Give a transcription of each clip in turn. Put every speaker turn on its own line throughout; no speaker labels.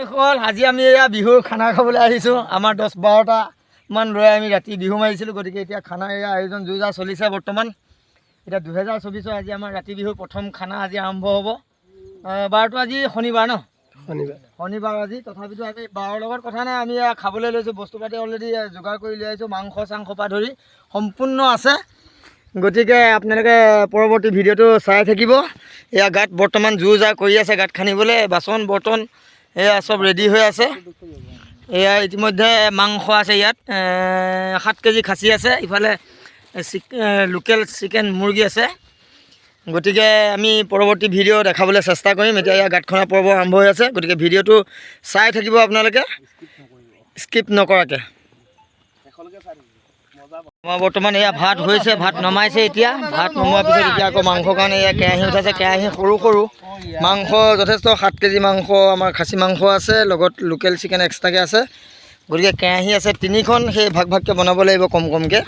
আজি আমি এয়া বিহুৰ খানা খাবলৈ আহিছোঁ। আমাৰ 10-12টামান লৈ আমি ৰাতি বিহু মাৰিছিলোঁ, গতিকে এতিয়া খানা এয়া আয়োজন জোৰজাৰ চলিছে বৰ্তমান। এতিয়া 2024 আজি আমাৰ ৰাতি বিহুৰ প্ৰথম খানা আজি আৰম্ভ হ'ব। বাৰটো আজি শনিবাৰ ন? শনিবাৰ আজি। তথাপিতো আমি বাৰৰ লগত কথা নাই, আমি এয়া খাবলৈ লৈছোঁ। বস্তু পাতি অলৰেডি যোগাৰ কৰি লৈ আহিছোঁ, মাংস চাংসৰ পৰা ধৰি সম্পূৰ্ণ আছে। গতিকে আপোনালোকে পৰৱৰ্তী ভিডিঅ'টো চাই থাকিব। এয়া গাঁত বৰ্তমান জোৰ জাৰ কৰি আছে, গাঁত খান্দিবলৈ বাচন বৰ্তন এয়া চব ৰেডি হৈ আছে। এয়া ইতিমধ্যে মাংস আছে, ইয়াত 7 কেজি খাচী আছে, ইফালে লোকেল চিকেন মুৰ্গী আছে। গতিকে আমি পৰৱৰ্তী ভিডিঅ' দেখাবলৈ চেষ্টা কৰিম। এতিয়া এয়া গাঁত খনা পৰ্ব আৰম্ভ হৈ আছে, গতিকে ভিডিঅ'টো চাই থাকিব আপোনালোকে স্কিপ নকৰাকৈ। আমাৰ বৰ্তমান এয়া ভাত হৈছে, ভাত নমাইছে। এতিয়া ভাত নমোৱাৰ পিছত এতিয়া আকৌ মাংসৰ কাৰণে এয়া কেৰাহী উঠাইছে। কেৰাহী সৰু সৰু মাংস যথেষ্ট, 7 কেজি মাংস আমাৰ খাচী মাংস আছে, লগত লোকেল চিকেন এক্সট্ৰাকৈ আছে। গতিকে কেৰাহী আছে 3খন, সেই ভাগ ভাগকৈ বনাব লাগিব কম কমকৈ।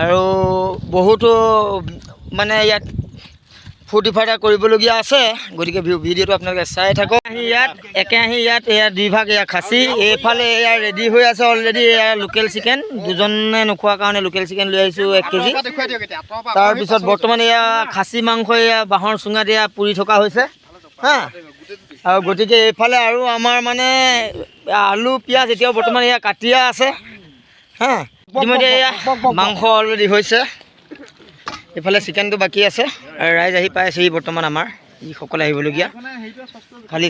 আৰু বহুতো মানে ইয়াত ফূৰ্তি ফাৰ্তা কৰিবলগীয়া আছে, গতিকে ভিডিঅ'টো আপোনালোকে চাই থাকক। ইয়াত একেৰাহী ইয়াত এয়া 2 ভাগ এয়া খাচী, এইফালে এয়া ৰেডি হৈ আছে অলৰেডি এয়া লোকেল চিকেন। দুজনে নোখোৱাৰ কাৰণে লোকেল চিকেন লৈ আহিছোঁ 1 কেজি। তাৰপিছত বৰ্তমান এয়া খাচী মাংস এয়া বাঁহৰ চুঙাত এয়া পুৰি থকা হৈছে হা। আৰু গতিকে এইফালে আৰু আমাৰ মানে আলু পিঁয়াজ এতিয়াও বৰ্তমান এয়া কাটিয়া আছে হা। ইতিমধ্যে এয়া মাংস অলৰেডি হৈছে, এইফালে চিকেনটো বাকী আছে। আৰু ৰাইজ আহি পাই আছেহি বৰ্তমান আমাৰ যিসকলে আহিবলগীয়া। খালি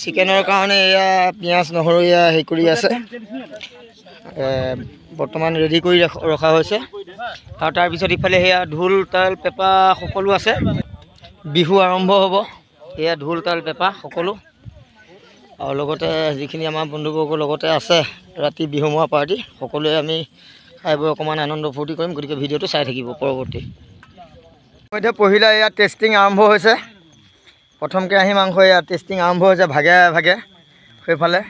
চিকেনৰ কাৰণে এয়া পিঁয়াজ নহৰু এয়া হেৰি কৰি আছে, বৰ্তমান ৰেডি কৰি ৰখা হৈছে। আৰু তাৰপিছত ইফালে সেয়া ঢোল তাল পেঁপা সকলো আছে। বিহু আৰম্ভ হ'ব, এয়া ঢোল তাল পেঁপা সকলো। আৰু লগতে যিখিনি আমাৰ বন্ধুবৰ্গৰ লগতে আছে ৰাতি বিহু মৰা পাৰ্টি, সকলোৱে আমি খাই বৈ অকণমান আনন্দ ফূৰ্তি কৰিম। গতিকে ভিডিঅ'টো চাই থাকিব পৰৱৰ্তী। ইতিমধ্যে পহিলা ইয়াত টেষ্টিং আৰম্ভ হৈছে। প্ৰথম কেৰাহী মাংস ইয়াত টেষ্টিং আৰম্ভ হৈছে ভাগে ভাগে। সেইফালে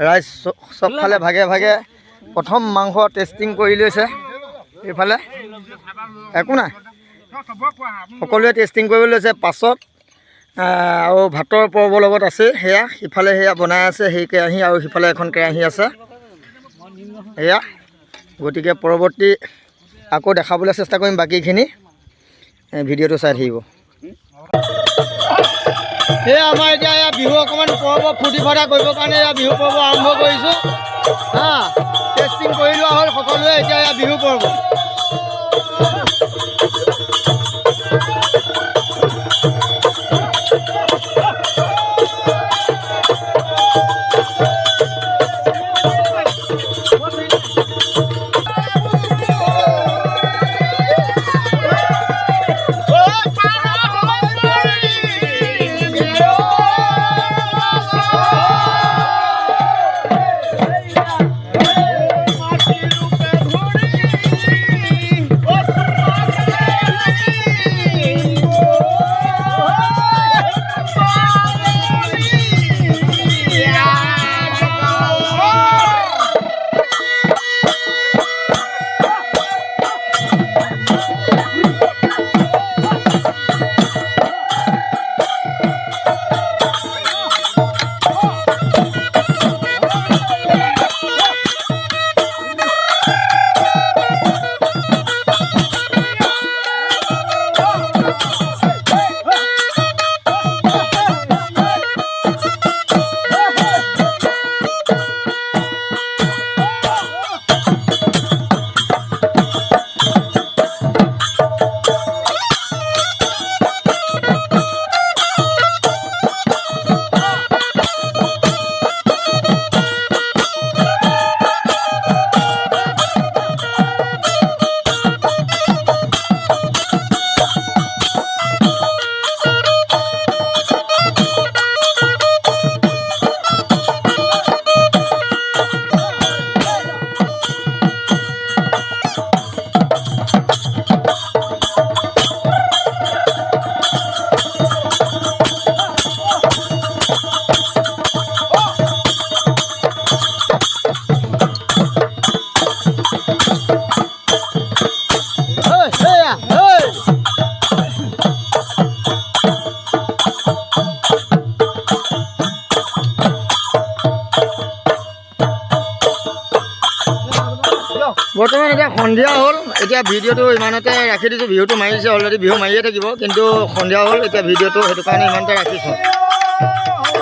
ৰাইজ চবফালে ভাগে ভাগে প্ৰথম মাংস টেষ্টিং কৰি লৈছে। এইফালে একো নাই, সকলোৱে টেষ্টিং কৰিব লৈছে। পাছত আৰু ভাতৰ পৰ্বৰ লগত আছে সেয়া, সিফালে সেয়া বনাই আছে সেই কেৰাহী, আৰু সিফালে এখন কেৰাহী আছে এয়া। গতিকে পৰৱৰ্তী আকৌ দেখাবলৈ চেষ্টা কৰিম বাকীখিনি, ভিডিঅ'টো চাই থাকিব। এই আমাৰ এতিয়া এয়া বিহু অকণমান পৰ্ব ফূৰ্তি ফাৰ্তা কৰিবৰ কাৰণে এয়া বিহু পৰ্ব আৰম্ভ কৰিছোঁ হা। টেষ্টিং কৰি লোৱা হ'ল সকলোৱে, এতিয়া এয়া বিহু পৰ্ব। বৰ্তমান এতিয়া সন্ধিয়া হ'ল এতিয়া ভিডিঅ'টো ইমানতে ৰাখি দিছোঁ বিহুটো মাৰিছে অলৰেডি বিহু মাৰিয়ে থাকিব কিন্তু সন্ধিয়া হ'ল এতিয়া ভিডিঅ'টো সেইটো কাৰণে ইমানতে ৰাখিছোঁ